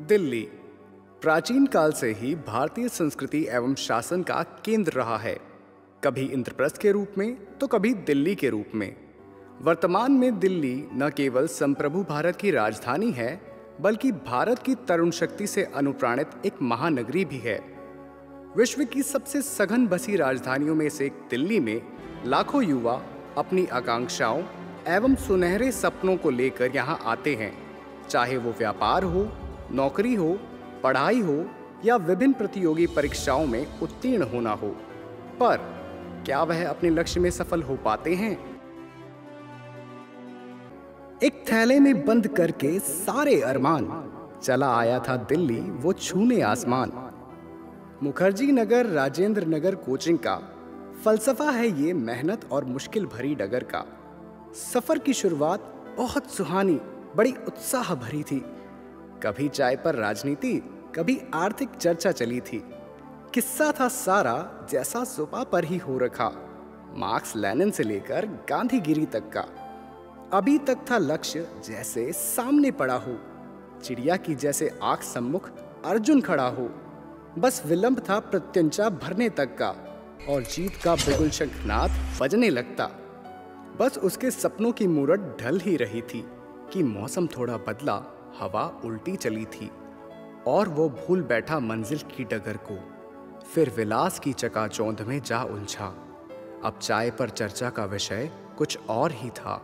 दिल्ली प्राचीन काल से ही भारतीय संस्कृति एवं शासन का केंद्र रहा है, कभी इंद्रप्रस्थ के रूप में तो कभी दिल्ली के रूप में। वर्तमान में दिल्ली न केवल संप्रभु भारत की राजधानी है, बल्कि भारत की तरुण शक्ति से अनुप्राणित एक महानगरी भी है। विश्व की सबसे सघन बसी राजधानियों में से एक दिल्ली में लाखों युवा अपनी आकांक्षाओं एवं सुनहरे सपनों को लेकर यहाँ आते हैं, चाहे वो व्यापार हो, नौकरी हो, पढ़ाई हो या विभिन्न प्रतियोगी परीक्षाओं में उत्तीर्ण होना हो। पर क्या वह अपने लक्ष्य में सफल हो पाते हैं? एक थैले में बंद करके सारे अरमान, चला आया था दिल्ली वो छूने आसमान। मुखर्जी नगर राजेंद्र नगर कोचिंग का फलसफा है ये मेहनत और मुश्किल भरी डगर का। सफर की शुरुआत बहुत सुहानी, बड़ी उत्साह भरी थी। कभी चाय पर राजनीति, कभी आर्थिक चर्चा चली थी। किस्सा था सारा जैसा सुबह पर ही हो रखा, मार्क्स लेनिन से लेकर गांधीगिरी तक का। अभी तक था लक्ष्य जैसे सामने पड़ा हो, चिड़िया की जैसे आंख सम्मुख अर्जुन खड़ा हो। बस विलंब था प्रत्यंचा भरने तक का, और जीत का बिगुल शंखनाद बजने लगता। बस उसके सपनों की मूरत ढल ही रही थी कि मौसम थोड़ा बदला, हवा उल्टी चली थी और वो भूल बैठा मंजिल की डगर को। फिर विलास की चकाचौंध में जा उलझा। अब चाय पर चर्चा का विषय कुछ और ही था।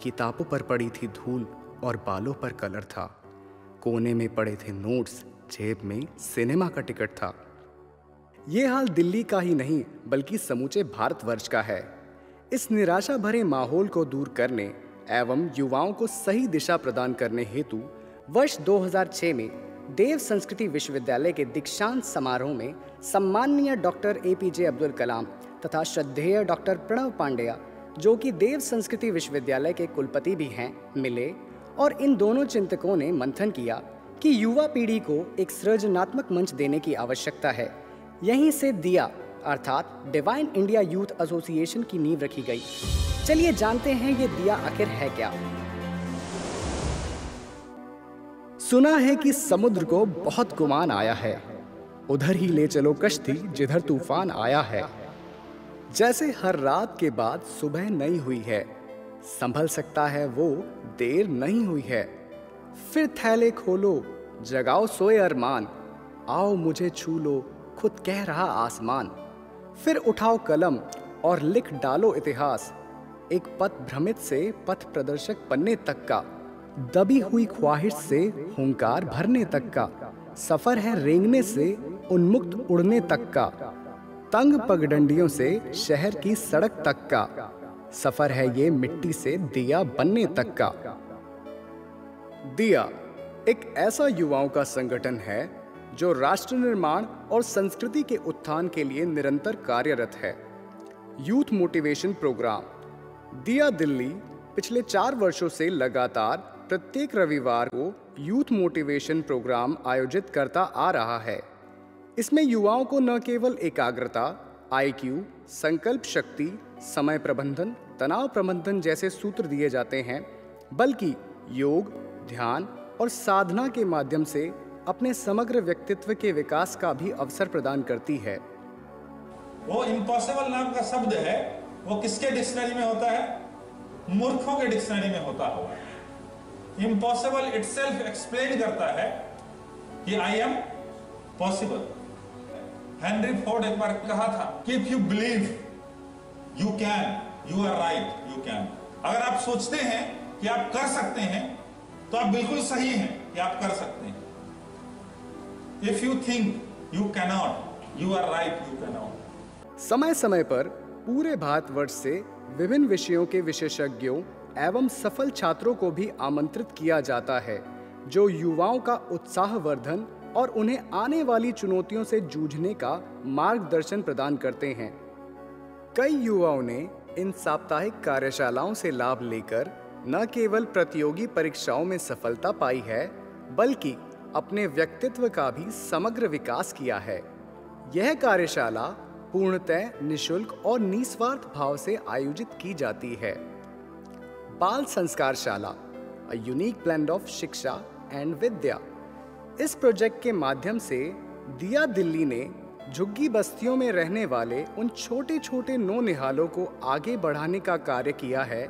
किताबों पर पड़ी थी धूल और बालों पर कलर था। कोने में पड़े थे नोट्स, जेब में सिनेमा का टिकट था। ये हाल दिल्ली का ही नहीं बल्कि समूचे भारतवर्ष का है। इस निराशा भरे माहौल को दूर करने एवं युवाओं को सही दिशा प्रदान करने हेतु वर्ष 2006 में देव संस्कृति विश्वविद्यालय के दीक्षांत समारोह में सम्माननीय डॉक्टर APJ अब्दुल कलाम तथा श्रद्धेय डॉक्टर प्रणव पांड्या, जो कि देव संस्कृति विश्वविद्यालय के कुलपति भी हैं, मिले और इन दोनों चिंतकों ने मंथन किया कि युवा पीढ़ी को एक सृजनात्मक मंच देने की आवश्यकता है। यहीं से दिया अर्थात डिवाइन इंडिया यूथ एसोसिएशन की नींव रखी गई। चलिए जानते हैं ये दिया आखिर है क्या। सुना है कि समुद्र को बहुत गुमान आया है, उधर ही ले चलो कश्ती जिधर तूफान आया है। जैसे हर रात के बाद सुबह नई हुई है, संभल सकता है वो देर नहीं हुई है। फिर थैले खोलो, जगाओ सोए अरमान, आओ मुझे छू लो खुद कह रहा आसमान। फिर उठाओ कलम और लिख डालो इतिहास, एक पथ भ्रमित से पथ प्रदर्शक बनने तक का, दबी हुई ख्वाहिश से हुंकार भरने तक का। सफर है रेंगने से उन्मुक्त उड़ने तक का, तंग पगडंडियों से शहर की सड़क तक का। सफर है ये मिट्टी से दिया बनने तक का। दिया एक ऐसा युवाओं का संगठन है जो राष्ट्र निर्माण और संस्कृति के उत्थान के लिए निरंतर कार्यरत है। यूथ मोटिवेशन प्रोग्राम दिया दिल्ली पिछले 4 वर्षों से लगातार प्रत्येक रविवार को यूथ मोटिवेशन प्रोग्राम आयोजित करता आ रहा है। इसमें युवाओं को न केवल एकाग्रता, IQ, संकल्प शक्ति, समय प्रबंधन, तनाव प्रबंधन जैसे सूत्र दिए जाते हैं, बल्कि योग, ध्यान और साधना के माध्यम से अपने समग्र व्यक्तित्व के विकास का भी अवसर प्रदान करती है। वो इम्पॉसिबल नाम का शब्द है, वो किसके डिक्शनरी में होता है? मूर्खों के डिक्शनरी में होता हुआ। इम्पॉसिबल इटसेल्फ एक्सप्लेन करता है कि I am possible. Henry Ford एक बार कहा था कि if you believe you can, you are right, you can. अगर आप सोचते हैं कि आप कर सकते हैं तो आप बिल्कुल सही हैं कि आप कर सकते हैं। If you think you cannot, you are right, you cannot. समय समय पर पूरे भारतवर्ष से विभिन्न विषयों के विशेषज्ञों एवं सफल छात्रों को भी आमंत्रित किया जाता है, जो युवाओं का उत्साहवर्धन और उन्हें आने वाली चुनौतियों से जूझने का मार्गदर्शन प्रदान करते हैं। कई युवाओं ने इन साप्ताहिक कार्यशालाओं से लाभ लेकर न केवल प्रतियोगी परीक्षाओं में सफलता पाई है, बल्कि अपने व्यक्तित्व का भी समग्र विकास किया है। यह कार्यशाला पूर्णतः निःशुल्क और निस्वार्थ भाव से आयोजित की जाती है। बाल संस्कारशाला, a unique blend of शिक्षा एंड विद्या। इस प्रोजेक्ट के माध्यम से दिया दिल्ली ने झुग्गी बस्तियों में रहने वाले उन छोटे छोटे नौनिहालों को आगे बढ़ाने का कार्य किया है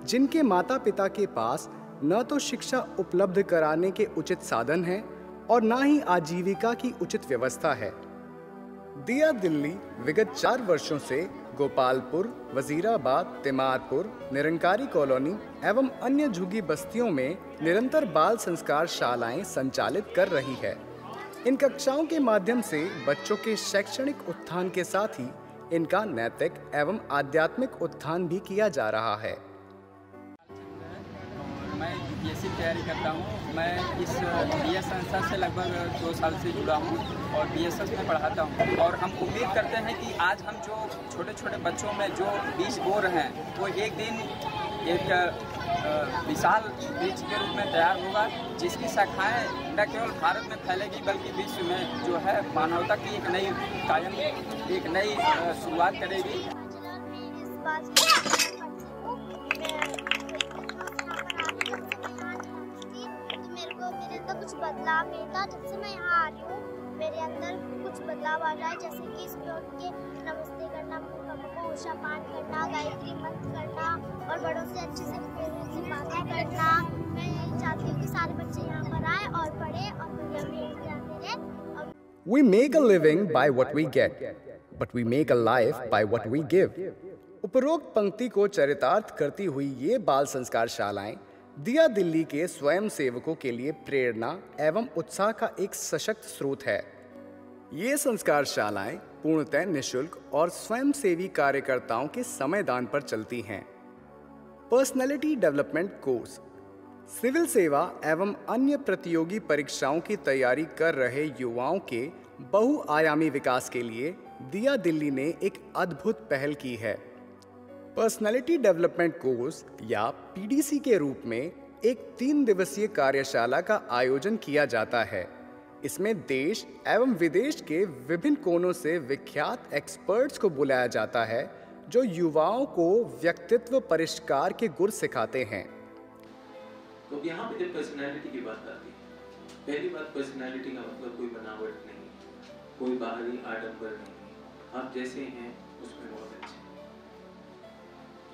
जिनके माता पिता के पास न तो शिक्षा उपलब्ध कराने के उचित साधन हैं और न ही आजीविका की उचित व्यवस्था है। दिया दिल्ली विगत 4 वर्षों से गोपालपुर, वजीराबाद, तिमारपुर, निरंकारी कॉलोनी एवं अन्य झुग्गी बस्तियों में निरंतर बाल संस्कार शालाएं संचालित कर रही है। इन कक्षाओं के माध्यम से बच्चों के शैक्षणिक उत्थान के साथ ही इनका नैतिक एवं आध्यात्मिक उत्थान भी किया जा रहा है। मैं यूपीएससी की तैयारी करता हूँ। मैं इस बीएस संस्था से लगभग 2 साल से जुड़ा हूँ और बीएसएस में पढ़ाता हूँ। और हम उम्मीद करते हैं कि आज हम जो छोटे छोटे बच्चों में जो बीज बो रहे हैं वो एक दिन एक विशाल वृक्ष के रूप में तैयार होगा, जिसकी शाखाएं न केवल भारत में फैलेगी बल्कि विश्व में जो है मानवता की एक नई कायम, एक नई शुरुआत करेगी। कुछ बदलाव नहीं था। जब से मैं यहाँ आ रही हूँ मेरे अंदर कुछ बदलाव आ रहा है, जैसे कि इसमें उठ के नमस्ते करना, उषा पान करना, गायत्री मंत्र करना और बड़ों से अच्छे से बातें करना। मैं यही चाहती हूँ कि सारे बच्चे यहाँ पर आए और पढ़े और बढ़िया में जाते रहे। We make a living by what we get, but we make a life by what we give. उपरोक्त पंक्ति को चरितार्थ करती हुई ये बाल संस्कार शालाएं दिया दिल्ली के स्वयं सेवकों के लिए प्रेरणा एवं उत्साह का एक सशक्त स्रोत है। ये संस्कार शालाएं पूर्णतः निःशुल्क और स्वयंसेवी कार्यकर्ताओं के समय दान पर चलती हैं। पर्सनैलिटी डेवलपमेंट कोर्स, सिविल सेवा एवं अन्य प्रतियोगी परीक्षाओं की तैयारी कर रहे युवाओं के बहुआयामी विकास के लिए दिया दिल्ली ने एक अद्भुत पहल की है। पर्सनैलिटी डेवलपमेंट कोर्स या पीडीसी के रूप में एक 3 दिवसीय कार्यशाला का आयोजन किया जाता है। इसमें देश एवं विदेश के विभिन्न कोनों से विख्यात एक्सपर्ट्स को बुलाया जाता है जो युवाओं को व्यक्तित्व परिष्कार के गुर सिखाते हैं। तो यहाँ पे जब पर्सनैलिटी की बात आती है, पहली बात पर्सनैलिटी का मतलब कोई बनावट नहीं, कोई बाहरी आडंबर नहीं, आप जैसे हैं उसमें बहुत अच्छे।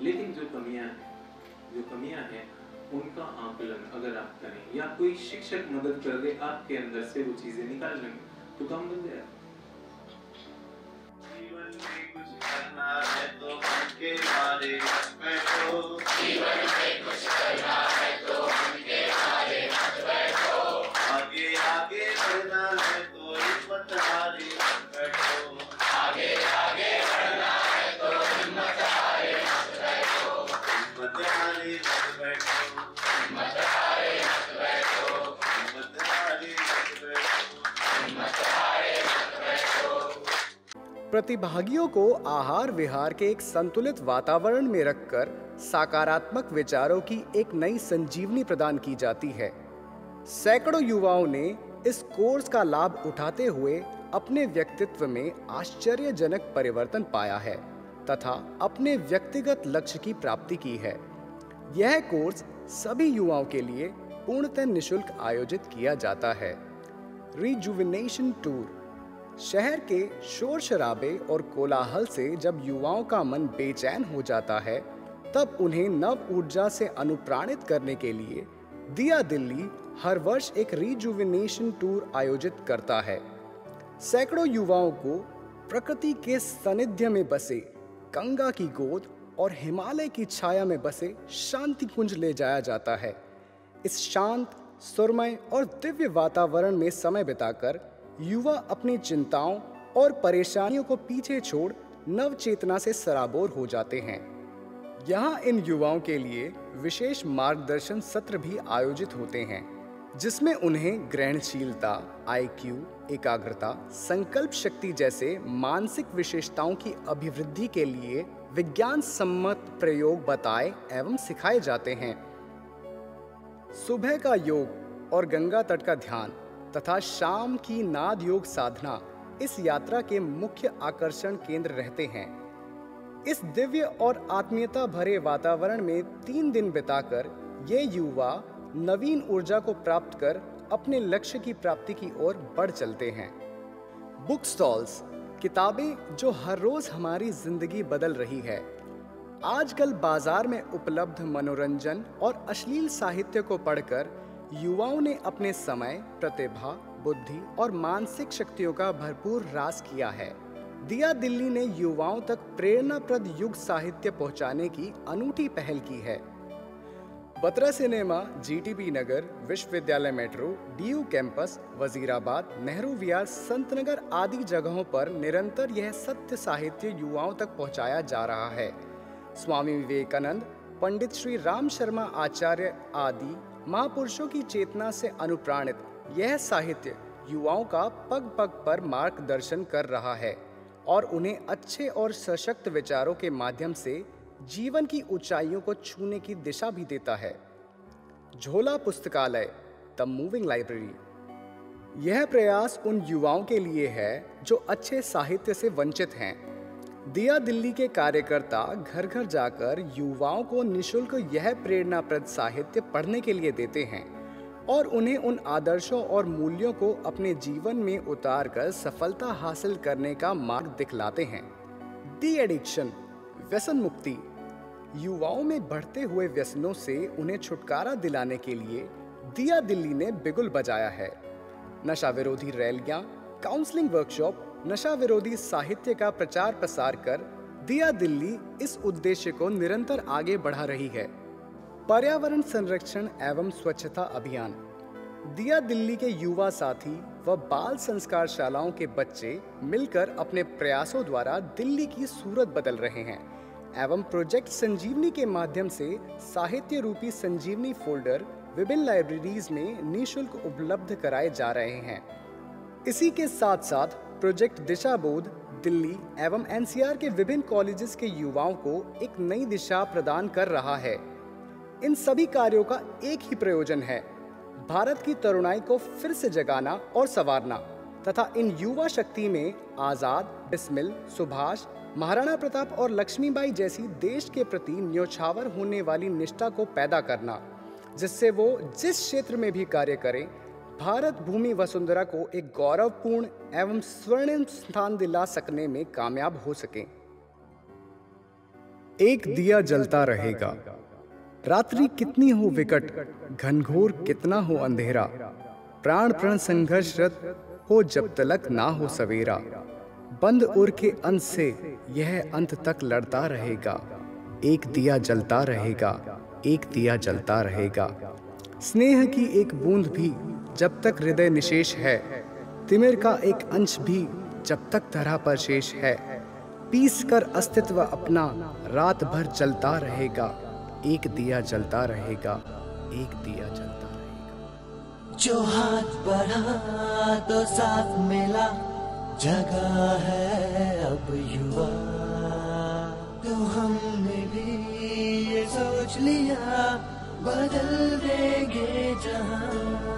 लेकिन जो कमियां हैं उनका आकलन अगर आप करें या कोई शिक्षक मदद कर दे आपके अंदर से वो चीजें निकालने में, तो काम बन जाएगा। जीवन में कुछ करना है तो मन के मारे मत बैठो, जीवन में कुछ करना है तो मन के मारे मत बैठो, आगे आगे बढ़ना है तो हिम्मत हारे मत बैठो, आगे आगे बढ़ना है तो हिम्मत हारे मत बैठो, हिम्मत हारे मत बैठो, हिम्मत हारे मत बैठो, हिम्मत हारे मत बैठो, हिम्मत हारे मत बैठो। प्रतिभागियों को आहार विहार के एक संतुलित वातावरण में रखकर सकारात्मक विचारों की एक नई संजीवनी प्रदान की जाती है। सैकड़ों युवाओं ने इस कोर्स का लाभ उठाते हुए अपने व्यक्तित्व में आश्चर्यजनक परिवर्तन पाया है तथा अपने व्यक्तिगत लक्ष्य की प्राप्ति की है। यह कोर्स सभी युवाओं के लिए पूर्णतः निःशुल्क आयोजित किया जाता है। रिजुविनेशन टूर, शहर के शोर शराबे और कोलाहल से जब युवाओं का मन बेचैन हो जाता है तब उन्हें नव ऊर्जा से अनुप्राणित करने के लिए दिया दिल्ली हर वर्ष एक रिजुविनेशन टूर आयोजित करता है। सैकड़ों युवाओं को प्रकृति के सानिध्य में बसे गंगा की गोद और हिमालय की छाया में बसे शांति कुंज ले जाया जाता है। इस शांत, सुरमय और दिव्य वातावरण में समय बिताकर युवा अपनी चिंताओं और परेशानियों को पीछे छोड़ नव चेतना से सराबोर हो जाते हैं। यहाँ इन युवाओं के लिए विशेष मार्गदर्शन सत्र भी आयोजित होते हैं जिसमें उन्हें ग्रहणशीलता, IQ, एकाग्रता, संकल्प शक्ति जैसे मानसिक विशेषताओं की अभिवृद्धि के लिए विज्ञान सम्मत प्रयोग बताए एवं सिखाए जाते हैं। सुबह का योग और गंगा तट का ध्यान तथा शाम की नाद योग साधना इस यात्रा के मुख्य आकर्षण केंद्र रहते हैं। इस दिव्य और आत्मीयता भरे वातावरण में 3 दिन बिताकर ये युवा नवीन ऊर्जा को प्राप्त कर अपने लक्ष्य की प्राप्ति की ओर बढ़ चलते हैं। बुक स्टॉल्स, किताबें जो हर रोज हमारी जिंदगी बदल रही है। आजकल बाजार में उपलब्ध मनोरंजन और अश्लील साहित्य को पढ़कर युवाओं ने अपने समय, प्रतिभा, बुद्धि और मानसिक शक्तियों का भरपूर ह्रास किया है। दिया दिल्ली ने युवाओं तक प्रेरणाप्रद युग साहित्य पहुंचाने की अनूठी पहल की है। Batra cinema, GTB Nagar, Vishwavidyalaya metro, DU campus, Wazirabad, Nehru Vihar, Santnagar आदि जगहों पर निरंतर यह सत्य साहित्य युवाओं तक पहुंचाया जा रहा है। स्वामी विवेकानंद, पंडित श्री राम शर्मा आचार्य आदि महापुरुषों की चेतना से अनुप्राणित यह साहित्य युवाओं का पग पग पर मार्गदर्शन कर रहा है और उन्हें अच्छे और सशक्त विचारों के माध्यम से जीवन की ऊंचाइयों को छूने की दिशा भी देता है। झोला पुस्तकालय, द मूविंग लाइब्रेरी। यह प्रयास उन युवाओं के लिए है जो अच्छे साहित्य से वंचित हैं। दिया दिल्ली के कार्यकर्ता घर घर जाकर युवाओं को निःशुल्क यह प्रेरणाप्रद साहित्य पढ़ने के लिए देते हैं और उन्हें उन आदर्शों और मूल्यों को अपने जीवन में उतारकर सफलता हासिल करने का मार्ग दिखलाते हैं। डी एडिक्शन, व्यसन मुक्ति। युवाओं में बढ़ते हुए व्यसनों से उन्हें छुटकारा दिलाने के लिए दिया दिल्ली ने बिगुल बजाया है। नशा विरोधी रैलियां, काउंसलिंग वर्कशॉप, नशा विरोधी साहित्य का प्रचार प्रसार कर दिया दिल्ली इस उद्देश्य को निरंतर आगे बढ़ा रही है। पर्यावरण संरक्षण एवं स्वच्छता अभियान। दिया दिल्ली के युवा साथी व बाल संस्कार शालाओं के बच्चे मिलकर अपने प्रयासों द्वारा दिल्ली की सूरत बदल रहे हैं एवं प्रोजेक्ट संजीवनी के माध्यम से साहित्य रूपी संजीवनी फोल्डर विभिन्न लाइब्रेरीज में निःशुल्क उपलब्ध कराए जा रहे हैं। इसी के साथ साथ प्रोजेक्ट दिशा बोध दिल्ली एवं एनसीआर के विभिन्न कॉलेजेस के युवाओं को एक नई दिशा प्रदान कर रहा है। इन सभी कार्यों का एक ही प्रयोजन है, भारत की तरुणाई को फिर से जगाना और संवारना तथा इन युवा शक्ति में आजाद, बिस्मिल, सुभाष, महाराणा प्रताप और लक्ष्मीबाई जैसी देश के प्रति न्योछावर होने वाली निष्ठा को पैदा करना, जिससे वो जिस क्षेत्र में भी कार्य करें भारत भूमि वसुंधरा को एक गौरवपूर्ण एवं स्वर्णिम स्थान दिला सकने में कामयाब हो सके। एक दिया जलता रहेगा, रात्रि कितनी हो विकट, घनघोर कितना हो अंधेरा, प्राण प्रण संघर्षरत हो जब तलक ना हो सवेरा, बंद उर के अंत से यह अंत तक लड़ता रहेगा, एक दिया जलता रहेगा, एक दिया जलता रहेगा। स्नेह की एक बूंद भी जब तक हृदय निशेष है, तिमिर का एक अंश भी जब तक धरा पर शेष है, पीस कर अस्तित्व अपना रात भर जलता रहेगा, एक दिया जलता रहेगा, एक दिया जलता रहेगा। जो हाथ बढ़ा तो साथ मिला, जगह है अब युवा, तो हमने भी ये सोच लिया, बदल देंगे जहां।